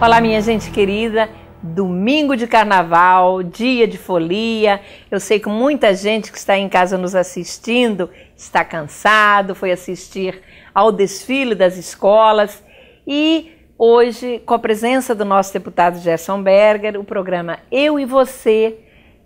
Olá, minha gente querida, domingo de carnaval, dia de folia. Eu sei que muita gente que está em casa nos assistindo está cansado, foi assistir ao desfile das escolas e hoje, com a presença do nosso deputado Gerson Berger, o programa Eu e Você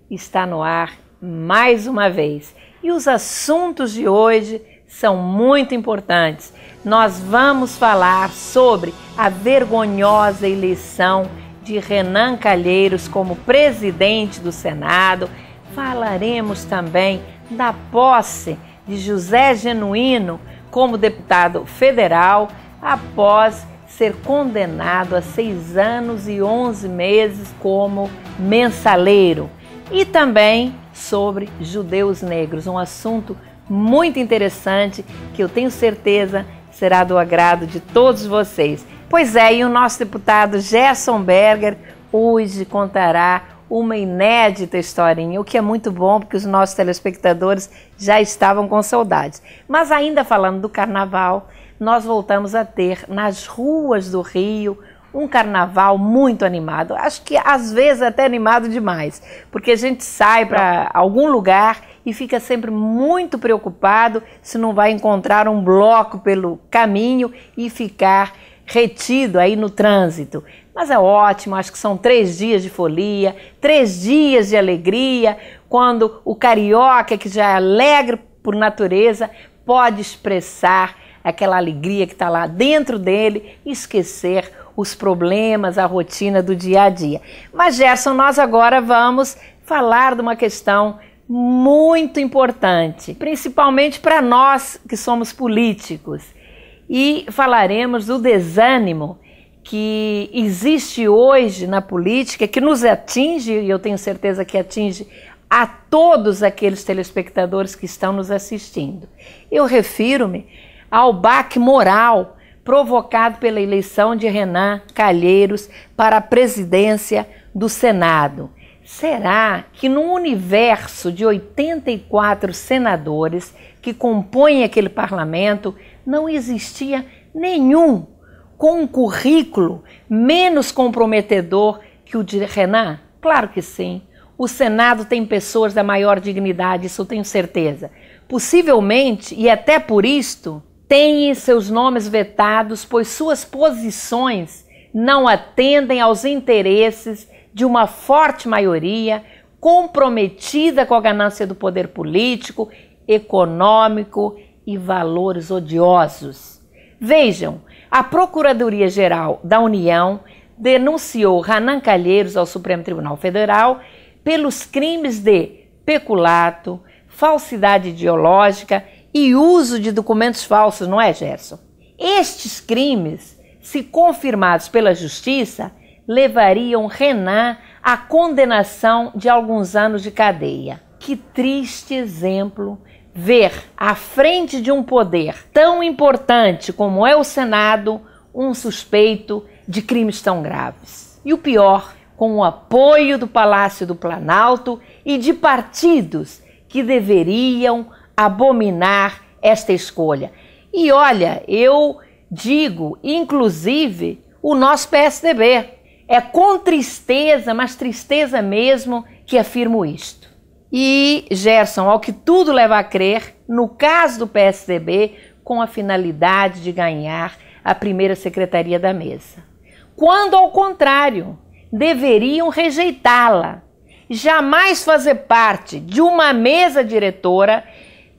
está no ar mais uma vez. E os assuntos de hoje são muito importantes. Nós vamos falar sobre a vergonhosa eleição de Renan Calheiros como presidente do Senado. Falaremos também da posse de José Genuíno como deputado federal após ser condenado a 6 anos e 11 meses como mensaleiro. E também sobre judeus negros, um assunto muito interessante que eu tenho certeza será do agrado de todos vocês. Pois é, e o nosso deputado Gerson Berger hoje contará uma inédita historinha, o que é muito bom porque os nossos telespectadores já estavam com saudades. Mas ainda falando do carnaval, nós voltamos a ter nas ruas do Rio um carnaval muito animado. Acho que às vezes até animado demais, porque a gente sai para algum lugar e fica sempre muito preocupado se não vai encontrar um bloco pelo caminho e ficar retido aí no trânsito. Mas é ótimo, acho que são 3 dias de folia, 3 dias de alegria, quando o carioca, que já é alegre por natureza, pode expressar aquela alegria que está lá dentro dele e esquecer os problemas, a rotina do dia a dia. Mas, Gerson, nós agora vamos falar de uma questão muito importante, principalmente para nós que somos políticos. E falaremos do desânimo que existe hoje na política, que nos atinge, e eu tenho certeza que atinge a todos aqueles telespectadores que estão nos assistindo. Eu refiro-me ao baque moral provocado pela eleição de Renan Calheiros para a presidência do Senado. Será que no universo de 84 senadores que compõem aquele parlamento não existia nenhum com um currículo menos comprometedor que o de Renan? Claro que sim. O Senado tem pessoas da maior dignidade, isso eu tenho certeza. Possivelmente, e até por isto, tem seus nomes vetados, pois suas posições não atendem aos interesses de uma forte maioria comprometida com a ganância do poder político, econômico e valores odiosos. Vejam, a Procuradoria-Geral da União denunciou Renan Calheiros ao Supremo Tribunal Federal pelos crimes de peculato, falsidade ideológica e uso de documentos falsos, não é, Gerson? Estes crimes, se confirmados pela Justiça, levariam Renan à condenação de alguns anos de cadeia. Que triste exemplo ver à frente de um poder tão importante como é o Senado um suspeito de crimes tão graves. E o pior, com o apoio do Palácio do Planalto e de partidos que deveriam abominar esta escolha. E olha, eu digo, inclusive, o nosso PSDB. É com tristeza, mas tristeza mesmo, que afirmo isto. E, Gerson, ao que tudo leva a crer, no caso do PSDB, com a finalidade de ganhar a primeira secretaria da mesa. Quando, ao contrário, deveriam rejeitá-la. Jamais fazer parte de uma mesa diretora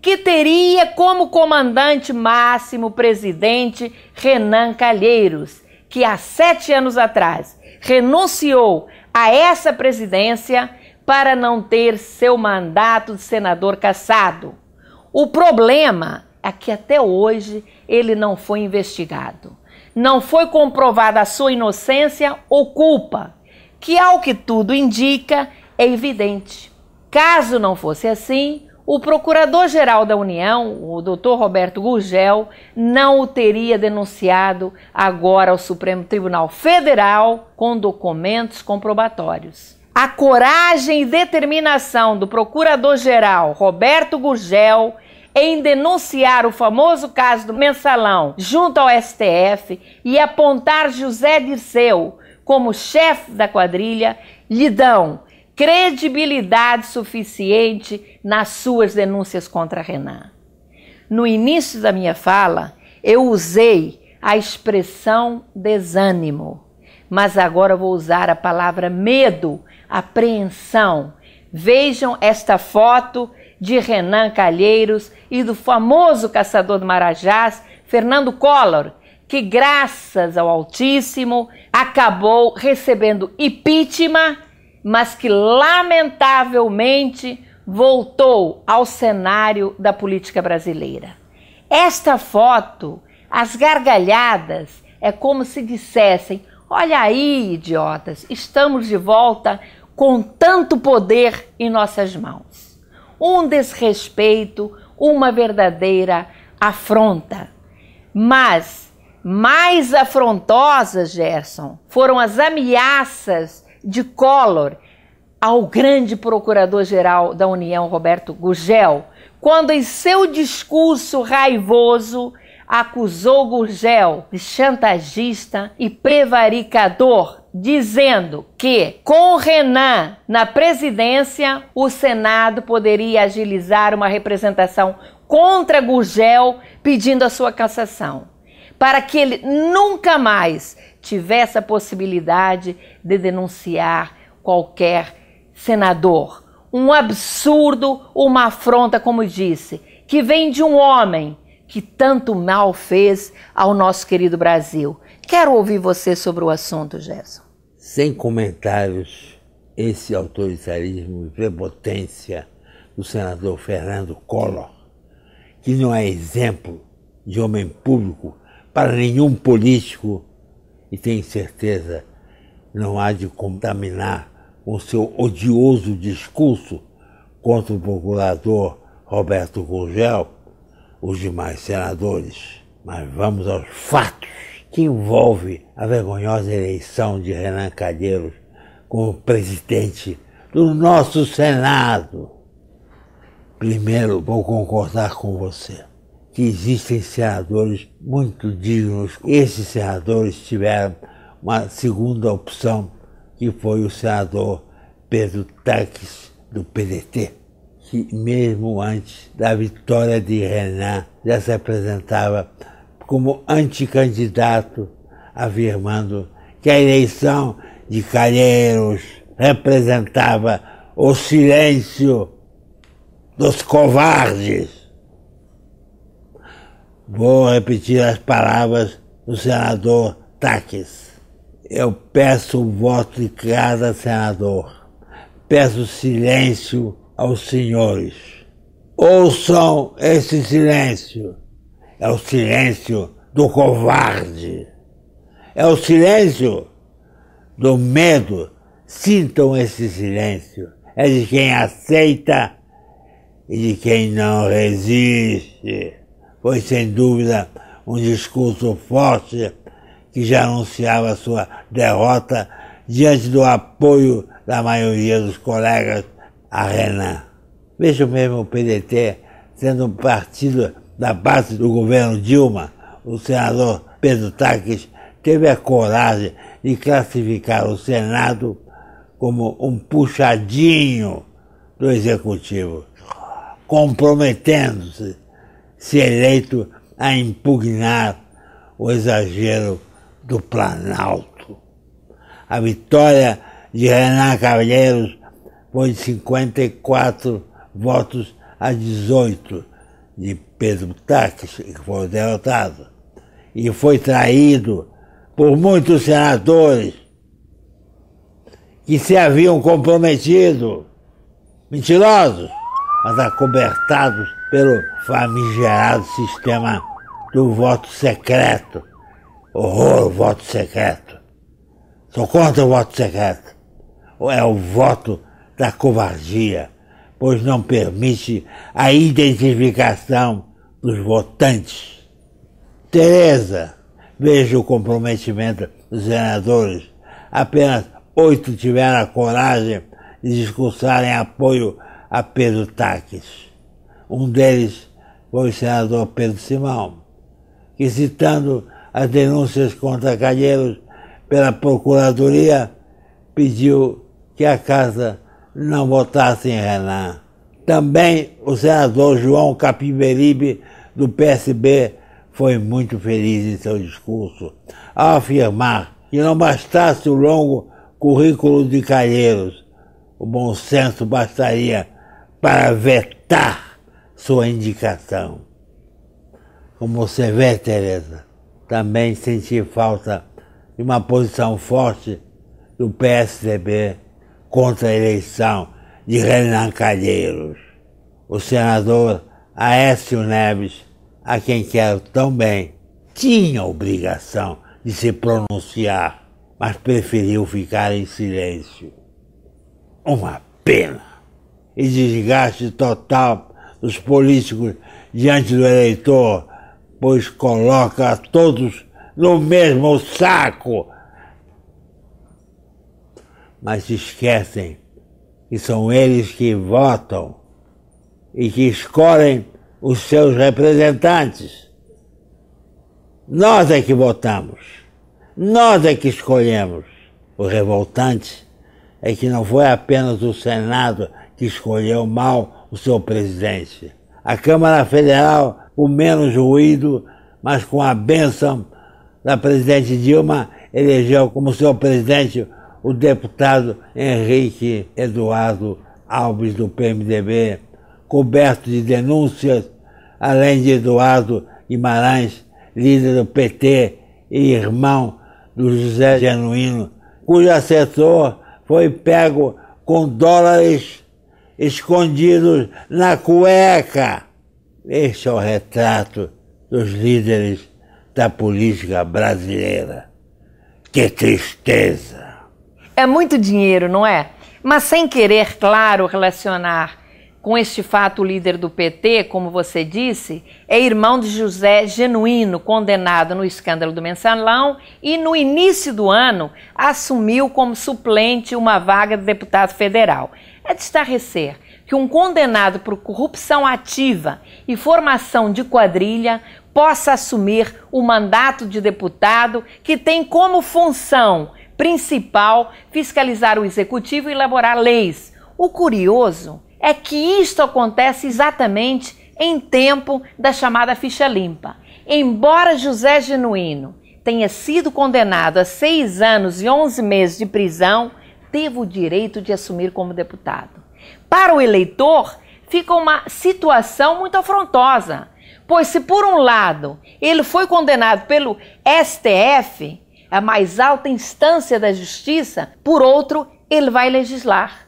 que teria como comandante máximo o presidente Renan Calheiros, que há 7 anos atrás renunciou a essa presidência para não ter seu mandato de senador cassado. O problema é que até hoje ele não foi investigado. Não foi comprovada a sua inocência ou culpa, que ao que tudo indica é evidente. Caso não fosse assim, o Procurador-Geral da União, o Dr. Roberto Gurgel, não o teria denunciado agora ao Supremo Tribunal Federal com documentos comprobatórios. A coragem e determinação do Procurador-Geral Roberto Gurgel em denunciar o famoso caso do Mensalão junto ao STF e apontar José Dirceu como chefe da quadrilha, lhe dão credibilidade suficiente nas suas denúncias contra Renan. No início da minha fala, eu usei a expressão desânimo, mas agora vou usar a palavra medo, apreensão. Vejam esta foto de Renan Calheiros e do famoso caçador de Marajás, Fernando Collor, que graças ao Altíssimo acabou recebendo impeachment, mas que lamentavelmente voltou ao cenário da política brasileira. Esta foto, as gargalhadas, é como se dissessem: olha aí, idiotas, estamos de volta com tanto poder em nossas mãos. Um desrespeito, uma verdadeira afronta. Mas mais afrontosas, Gerson, foram as ameaças de Collor ao grande procurador-geral da União, Roberto Gurgel, quando em seu discurso raivoso acusou Gurgel de chantagista e prevaricador, dizendo que, com Renan na presidência, o Senado poderia agilizar uma representação contra Gurgel, pedindo a sua cassação, para que ele nunca mais tivesse a possibilidade de denunciar qualquer senador. Um absurdo, uma afronta, como disse, que vem de um homem que tanto mal fez ao nosso querido Brasil. Quero ouvir você sobre o assunto, Gerson. Sem comentários, esse autoritarismo e prepotência do senador Fernando Collor, que não é exemplo de homem público para nenhum político e tenho certeza não há de contaminar com seu odioso discurso contra o procurador Roberto Gurgel os demais senadores. Mas vamos aos fatos que envolvem a vergonhosa eleição de Renan Calheiros como presidente do nosso Senado. Primeiro, vou concordar com você que existem senadores muito dignos. Esses senadores tiveram uma segunda opção, que foi o senador Pedro Taques, do PDT, que mesmo antes da vitória de Renan já se apresentava como anticandidato, afirmando que a eleição de Calheiros representava o silêncio dos covardes. Vou repetir as palavras do senador Taques. Eu peço o voto de cada senador. Peço silêncio aos senhores. Ouçam esse silêncio. É o silêncio do covarde. É o silêncio do medo. Sintam esse silêncio. É de quem aceita e de quem não resiste. Foi, sem dúvida, um discurso forte que já anunciava sua derrota diante do apoio da maioria dos colegas a Renan. Veja mesmo o PDT sendo um partido da base do governo Dilma. O senador Pedro Taques teve a coragem de classificar o Senado como um puxadinho do Executivo, comprometendo-se, se eleito, a impugnar o exagero do Planalto. A vitória de Renan Calheiros foi de 54 votos a 18 de Pedro Taques, que foi derrotado, e foi traído por muitos senadores que se haviam comprometido, mentirosos, mas acobertados pelo famigerado sistema do voto secreto. Horror, voto secreto. Sou contra o voto secreto. É o voto da covardia, pois não permite a identificação dos votantes. Tereza, veja o comprometimento dos senadores. Apenas 8 tiveram a coragem de discursar em apoio a Pedro Taques. Um deles foi o senador Pedro Simão, que, citando as denúncias contra Calheiros, pela Procuradoria, pediu que a Casa não votasse em Renan. Também o senador João Capiberibe, do PSB, foi muito feliz em seu discurso, ao afirmar que não bastasse o longo currículo de Calheiros, o bom senso bastaria para vetar sua indicação. Como você vê, Tereza, também senti falta de uma posição forte do PSDB contra a eleição de Renan Calheiros. O senador Aécio Neves, a quem quero tão bem, tinha a obrigação de se pronunciar, mas preferiu ficar em silêncio. Uma pena e desgaste total dos políticos diante do eleitor, pois coloca a todos no mesmo saco. Mas se esquecem que são eles que votam e que escolhem os seus representantes. Nós é que votamos, nós é que escolhemos. O revoltante é que não foi apenas o Senado que escolheu mal o seu presidente. A Câmara Federal, com menos ruído, mas com a bênção da presidente Dilma, elegeu como seu presidente o deputado Henrique Eduardo Alves, do PMDB, coberto de denúncias, além de Eduardo Guimarães, líder do PT e irmão do José Genuíno, cujo assessor foi pego com dólares escondidos na cueca. Este é o retrato dos líderes da política brasileira. Que tristeza! É muito dinheiro, não é? Mas sem querer, claro, relacionar com este fato o líder do PT, como você disse, é irmão de José Genuíno, condenado no escândalo do Mensalão e no início do ano assumiu como suplente uma vaga de deputado federal. É de estarrecer que um condenado por corrupção ativa e formação de quadrilha possa assumir o mandato de deputado que tem como função principal fiscalizar o executivo e elaborar leis. O curioso é que isto acontece exatamente em tempo da chamada ficha limpa. Embora José Genuíno tenha sido condenado a 6 anos e 11 meses de prisão, teve o direito de assumir como deputado. Para o eleitor, fica uma situação muito afrontosa, pois se por um lado ele foi condenado pelo STF, a mais alta instância da justiça, por outro, ele vai legislar.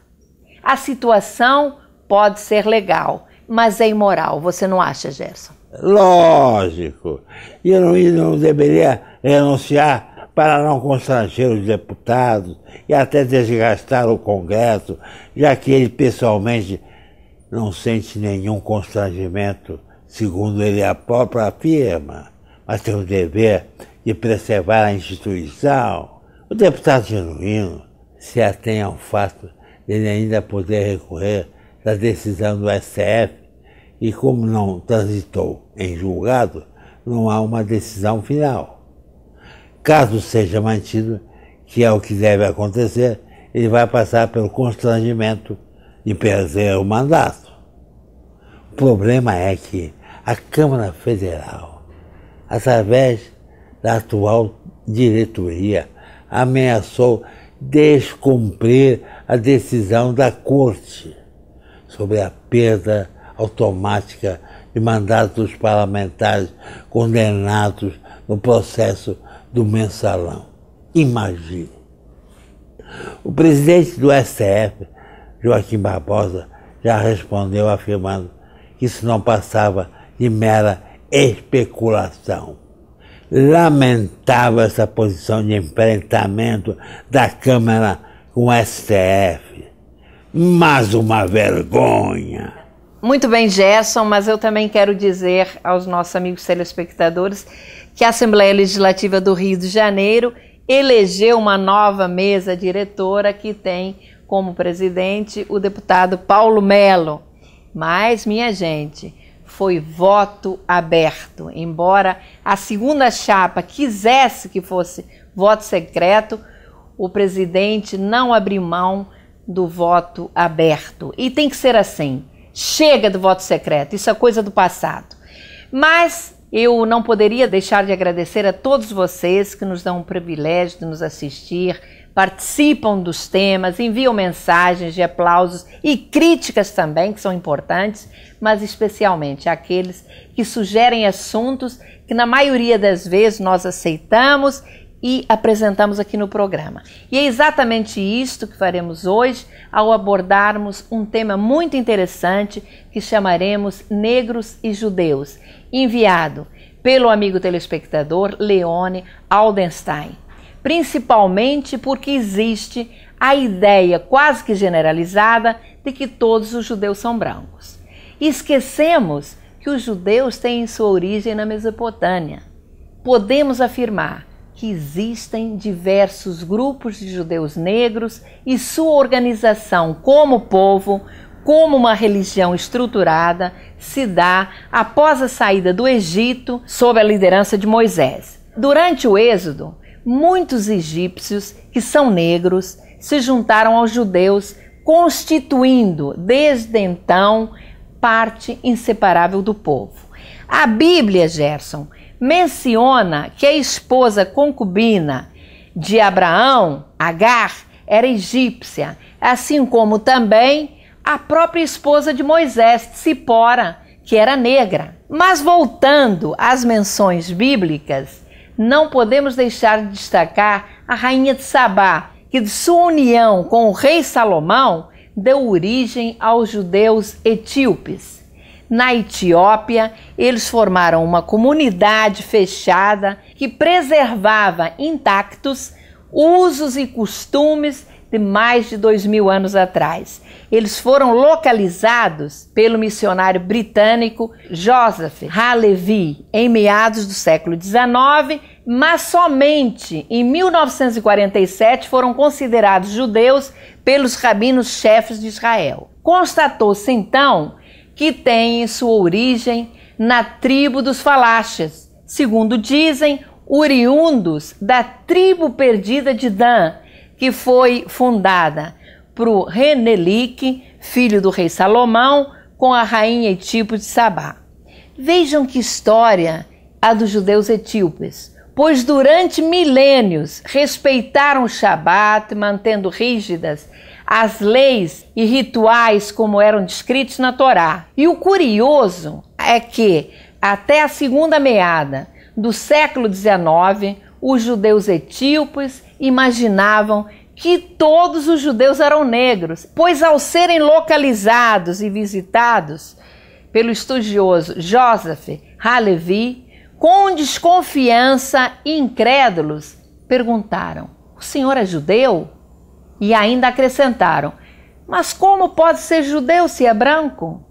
A situação pode ser legal, mas é imoral, você não acha, Gerson? Lógico. E não deveria renunciar para não constranger os deputados e até desgastar o Congresso, já que ele pessoalmente não sente nenhum constrangimento, segundo ele a própria afirma, mas tem o dever de preservar a instituição. O deputado Genuíno se atém ao fato de ele ainda poder recorrer da decisão do STF e, como não transitou em julgado, não há uma decisão final. Caso seja mantido, que é o que deve acontecer, ele vai passar pelo constrangimento de perder o mandato. O problema é que a Câmara Federal, através da atual diretoria, ameaçou descumprir a decisão da Corte sobre a perda automática de mandatos dos parlamentares condenados no processo do Mensalão. Imagine. O presidente do STF, Joaquim Barbosa, já respondeu afirmando que isso não passava de mera especulação. Lamentável essa posição de enfrentamento da Câmara com o STF. Mas uma vergonha. Muito bem, Gerson, mas eu também quero dizer aos nossos amigos telespectadores que a Assembleia Legislativa do Rio de Janeiro elegeu uma nova mesa diretora que tem como presidente o deputado Paulo Melo. Mas, minha gente, foi voto aberto. Embora a segunda chapa quisesse que fosse voto secreto, o presidente não abriu mão do voto aberto. E tem que ser assim. Chega do voto secreto, isso é coisa do passado. Mas eu não poderia deixar de agradecer a todos vocês que nos dão o privilégio de nos assistir, participam dos temas, enviam mensagens de aplausos e críticas também, que são importantes, mas especialmente aqueles que sugerem assuntos que na maioria das vezes nós aceitamos e apresentamos aqui no programa. E é exatamente isto que faremos hoje ao abordarmos um tema muito interessante que chamaremos Negros e Judeus, enviado pelo amigo telespectador Leone Aldenstein, principalmente porque existe a ideia quase que generalizada de que todos os judeus são brancos. E esquecemos que os judeus têm sua origem na Mesopotâmia. Podemos afirmar que existem diversos grupos de judeus negros e sua organização como povo, como uma religião estruturada, se dá após a saída do Egito sob a liderança de Moisés. Durante o Êxodo, muitos egípcios que são negros se juntaram aos judeus, constituindo desde então parte inseparável do povo. A Bíblia, Gerson, menciona que a esposa concubina de Abraão, Agar, era egípcia, assim como também a própria esposa de Moisés, Tsipora, que era negra. Mas voltando às menções bíblicas, não podemos deixar de destacar a rainha de Sabá, que de sua união com o rei Salomão deu origem aos judeus etíopes. Na Etiópia, eles formaram uma comunidade fechada que preservava intactos usos e costumes de mais de 2000 anos atrás. Eles foram localizados pelo missionário britânico Joseph Halevi em meados do século XIX, mas somente em 1947 foram considerados judeus pelos rabinos-chefes de Israel. Constatou-se então que tem sua origem na tribo dos Falashes, segundo dizem, oriundos da tribo perdida de Dan, que foi fundada por Renelik, filho do rei Salomão, com a rainha etíope de Sabá. Vejam que história a dos judeus etíopes, pois durante milênios respeitaram o Shabat, mantendo rígidas as leis e rituais como eram descritos na Torá. E o curioso é que, até a segunda meada do século XIX, os judeus etíopes imaginavam que todos os judeus eram negros, pois ao serem localizados e visitados pelo estudioso Joseph Halevi, com desconfiança e incrédulos, perguntaram: "O senhor é judeu?" E ainda acrescentaram: "Mas como pode ser judeu se é branco?"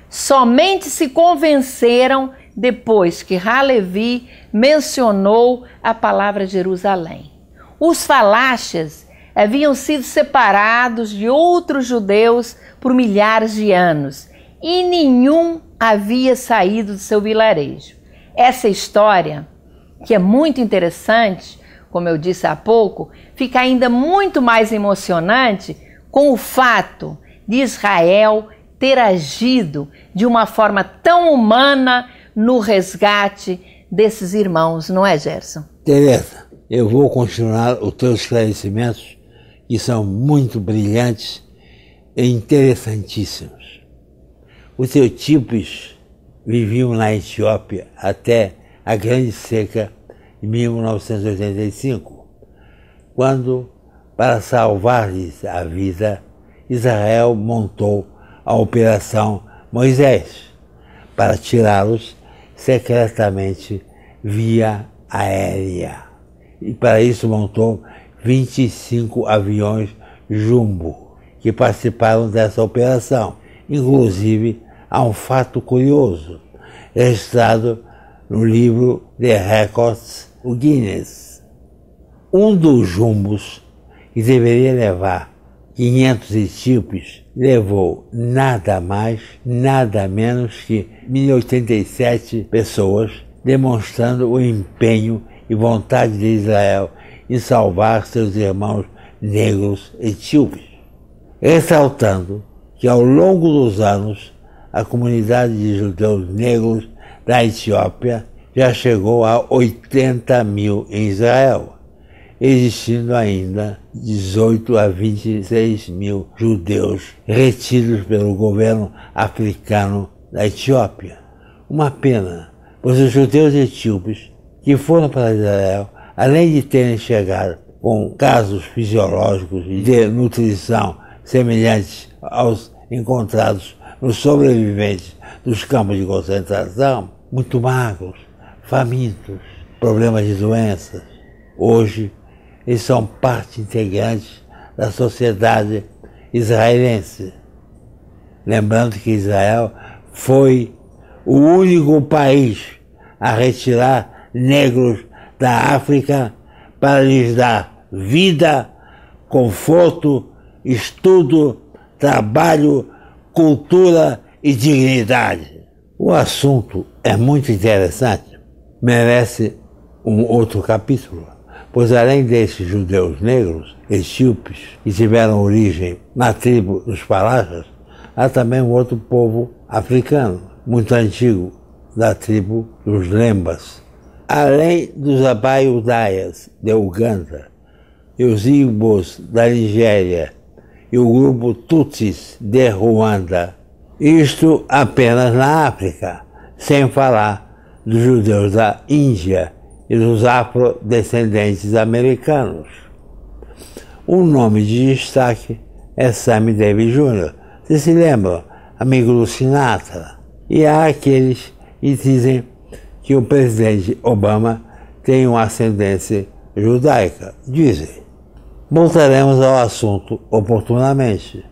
Somente se convenceram depois que Halevi mencionou a palavra Jerusalém. Os Falashes haviam sido separados de outros judeus por milhares de anos e nenhum havia saído do seu vilarejo. Essa história, que é muito interessante, como eu disse há pouco, fica ainda muito mais emocionante com o fato de Israel ter agido de uma forma tão humana no resgate desses irmãos, não é, Gerson? Tereza, eu vou continuar os teus esclarecimentos, que são muito brilhantes e interessantíssimos. Os etíopes viviam na Etiópia até a Grande Seca de 1985, quando, para salvar-lhes a vida, Israel montou a Operação Moisés para tirá-los secretamente via aérea. E para isso montou 25 aviões Jumbo que participaram dessa operação. Inclusive, há um fato curioso, registrado no livro The Records, o Guinness. Um dos jumbos, que deveria levar 500 etíopes, levou nada mais, nada menos que 1.087 pessoas, demonstrando o empenho e vontade de Israel em salvar seus irmãos negros etíopes, ressaltando que ao longo dos anos a comunidade de judeus negros da Etiópia já chegou a 80 mil em Israel, existindo ainda 18 a 26 mil judeus retidos pelo governo africano da Etiópia. Uma pena, pois os judeus etíopes que foram para Israel, além de terem chegado com casos fisiológicos de nutrição semelhantes aos encontrados nos sobreviventes dos campos de concentração, muito magros, famintos, problemas de doenças. Hoje, eles são parte integrante da sociedade israelense. Lembrando que Israel foi o único país a retirar negros da África para lhes dar vida, conforto, estudo, trabalho, cultura e dignidade. O assunto é muito interessante, merece um outro capítulo, pois além desses judeus negros, etíopes, que tiveram origem na tribo dos Palachas, há também um outro povo africano, muito antigo, da tribo dos Lembas. Além dos Abai-Udaias de Uganda, e os Igbos da Nigéria e o grupo Tutsis de Ruanda, isto apenas na África, sem falar dos judeus da Índia e dos afrodescendentes americanos. Um nome de destaque é Sammy Davis Jr., vocês se lembram, amigo do Sinatra. E há aqueles que dizem que o presidente Obama tem uma ascendência judaica. Dizem. Voltaremos ao assunto oportunamente.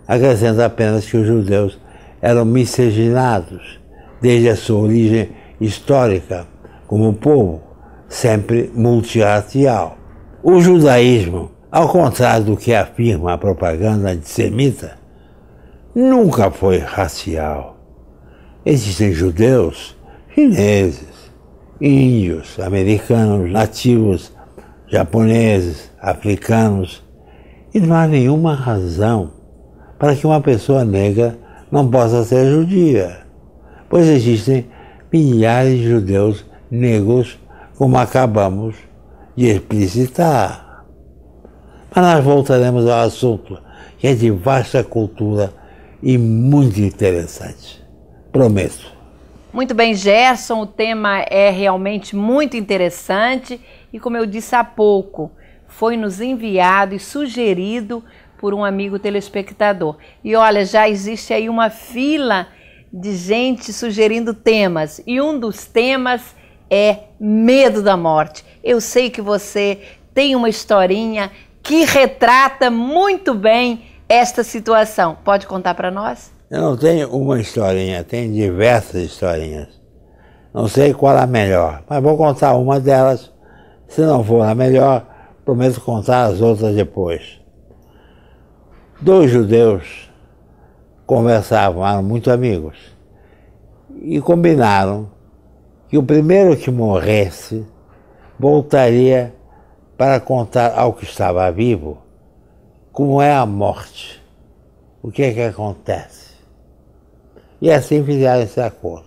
Acrescento apenas que os judeus eram miscigenados desde a sua origem histórica como povo, sempre multirracial. O judaísmo, ao contrário do que afirma a propaganda antissemita, nunca foi racial. Existem judeus, chineses, índios, americanos, nativos, japoneses, africanos, e não há nenhuma razão para que uma pessoa negra não possa ser judia, pois existem milhares de judeus negros, como acabamos de explicitar. Mas nós voltaremos ao assunto, que é de vasta cultura e muito interessante. Prometo. Muito bem, Gerson, o tema é realmente muito interessante e, como eu disse há pouco, foi nos enviado e sugerido por um amigo telespectador. E olha, já existe aí uma fila de gente sugerindo temas, e um dos temas é medo da morte. Eu sei que você tem uma historinha que retrata muito bem esta situação. Pode contar para nós? Eu não tenho uma historinha, tenho diversas historinhas. Não sei qual é a melhor, mas vou contar uma delas. Se não for a melhor, prometo contar as outras depois. Dois judeus conversavam, eram muito amigos, e combinaram que o primeiro que morresse voltaria para contar ao que estava vivo como é a morte, o que é que acontece. E assim fizeram esse acordo.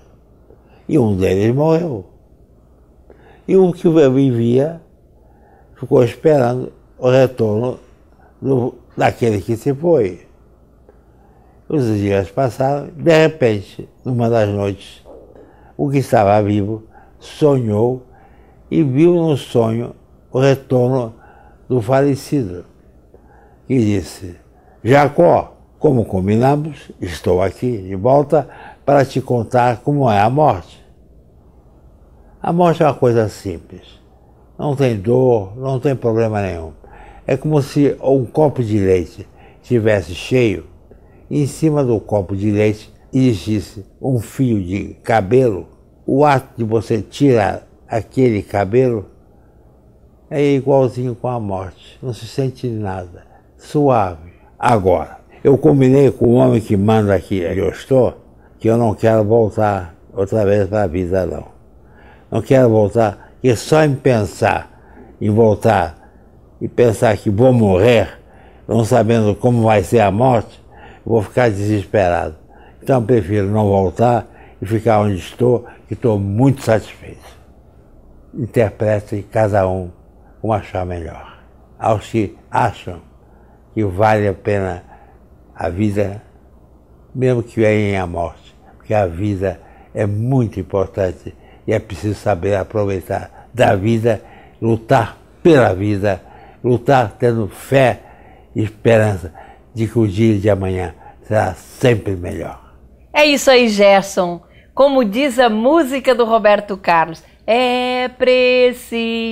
E um deles morreu. E o que vivia ficou esperando o retorno daquele que se foi. Os dias passaram, de repente, numa das noites, o que estava vivo sonhou e viu no sonho o retorno do falecido. E disse: Jacó, como combinamos, estou aqui de volta para te contar como é a morte. A morte é uma coisa simples. Não tem dor, não tem problema nenhum. É como se um copo de leite estivesse cheio e em cima do copo de leite existisse um fio de cabelo. O ato de você tirar aquele cabelo é igualzinho com a morte. Não se sente nada. Suave. Agora, eu combinei com o homem que manda aqui onde eu estou, que eu não quero voltar outra vez para a vida, não. Não quero voltar, porque só em pensar em voltar e pensar que vou morrer, não sabendo como vai ser a morte, vou ficar desesperado. Então prefiro não voltar e ficar onde estou, que estou muito satisfeito. Interprete cada um como achar melhor. Aos que acham que vale a pena a vida, mesmo que venha a morte, porque a vida é muito importante e é preciso saber aproveitar da vida, lutar pela vida, lutar tendo fé e esperança de que o dia de amanhã será sempre melhor. É isso aí, Gerson. Como diz a música do Roberto Carlos, é preciso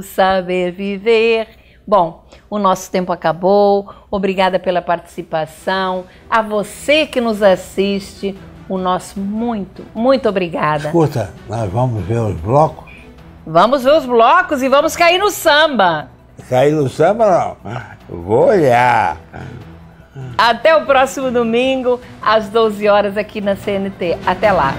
saber viver. Bom, o nosso tempo acabou. Obrigada pela participação. A você que nos assiste, o nosso muito obrigada. Escuta, nós vamos ver os blocos? Vamos ver os blocos e vamos cair no samba. Cair no samba não, vou olhar. Até o próximo domingo, às 12 horas aqui na CNT. Até lá.